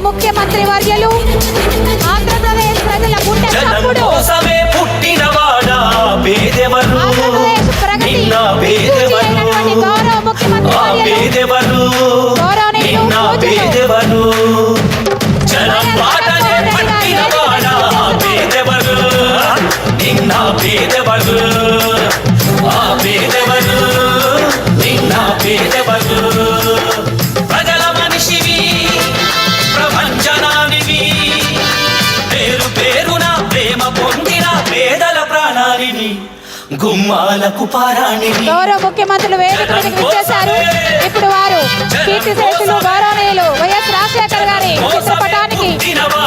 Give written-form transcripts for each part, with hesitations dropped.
ముఖ్యమంత్రి వర్యులు ఆంధ్రప్రదేశ్ ప్రజల గుండె చప్పుడు ఆంధ్రప్రదేశ్ ప్రగతి గౌరవ ముఖ్యమంత్రి గౌరవనీయులు ప్రజల మనిషివి ప్రపంచనానివి పేరు పేరున ప్రేమ పొందిన పేదల ప్రాణానివి గుమ్మాలకు పారాణివి. గౌరవ ముఖ్యమంత్రులు వేదిక మీదకి విచ్చేశారు. ఇప్పుడు వారు కీర్తి శేషులు గౌరవనీయులు వైఎస్ రాజశేఖర్ గారి చిత్రపటానికి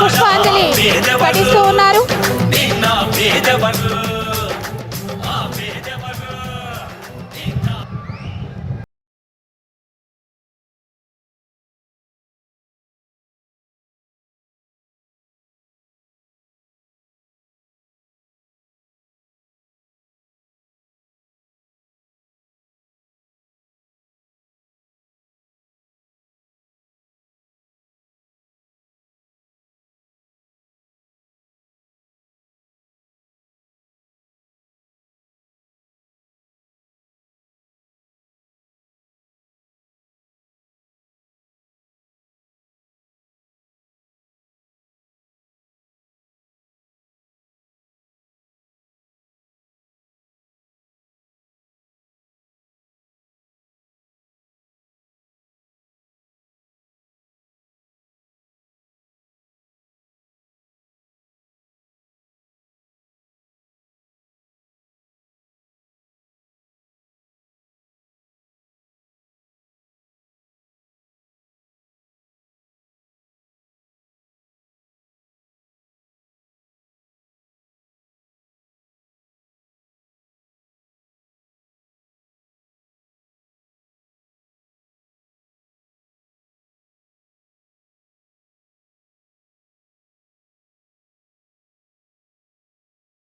పుష్పాంజలి ఘటిస్తూ ఉన్నారు.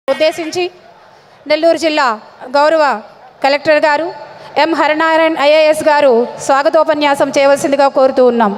ఉద్దేశించి నెల్లూరు జిల్లా గౌరవ కలెక్టర్ గారు ఎం హరినారాయణ ఐఏఎస్ గారు స్వాగతోపన్యాసం చేయవలసిందిగా కోరుతూ ఉన్నాం.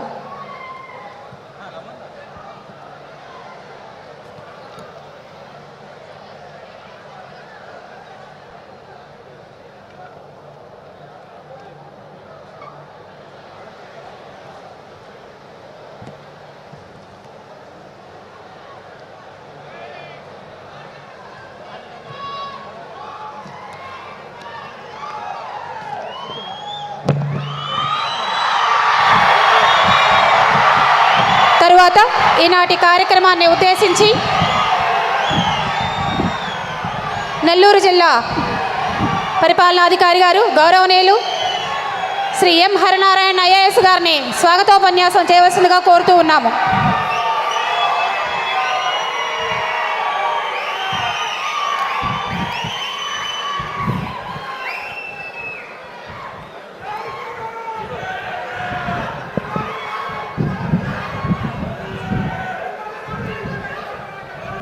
తరువాత ఈనాటి కార్యక్రమాన్ని ఉద్దేశించి నెల్లూరు జిల్లా పరిపాలనాధికారి గారు గౌరవనీయులు శ్రీ ఎం హరినారాయణ ఐఏఎస్ గారిని స్వాగతోపన్యాసం చేయవలసిందిగా కోరుతూ ఉన్నాము.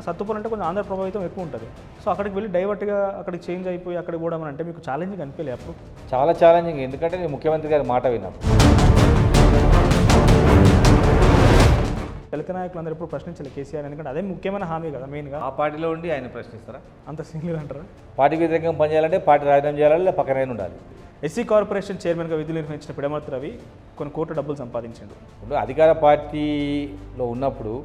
సత్తుపల్లి అంటే కొంచెం ఆంధ్ర ప్రభావితం ఎక్కువ ఉంటుంది. సో అక్కడికి వెళ్ళి డైవర్ట్గా అక్కడికి చేంజ్ అయిపోయి అక్కడికి పోవడం అంటే మీకు ఛాలెంజింగ్ అనిపించలే? అప్పుడు చాలా ఛాలెంజింగ్, ఎందుకంటే నేను ముఖ్యమంత్రి గారి మాట విన్నాను. దళిత నాయకులు అందరూ ఎప్పుడు ప్రశ్నించలేదు కేసీఆర్, ఎందుకంటే అదే ముఖ్యమైన హామీ కదా మెయిన్గా. ఆ పార్టీలో ఉండి ఆయన ప్రశ్నిస్తారా? అంత సీనియర్ అంటారా? పార్టీ వ్యతిరేకంగా పనిచేయాలంటే పార్టీ రాజీనామా చేయాలి, లేదా పక్కన ఉండాలి. ఎస్సీ కార్పొరేషన్ చైర్మన్గా విధులు నిర్వహించిన పిడమర్తి రవి కొన్ని కోట్ల డబ్బులు సంపాదించాడు. ఇప్పుడు అధికార పార్టీలో ఉన్నప్పుడు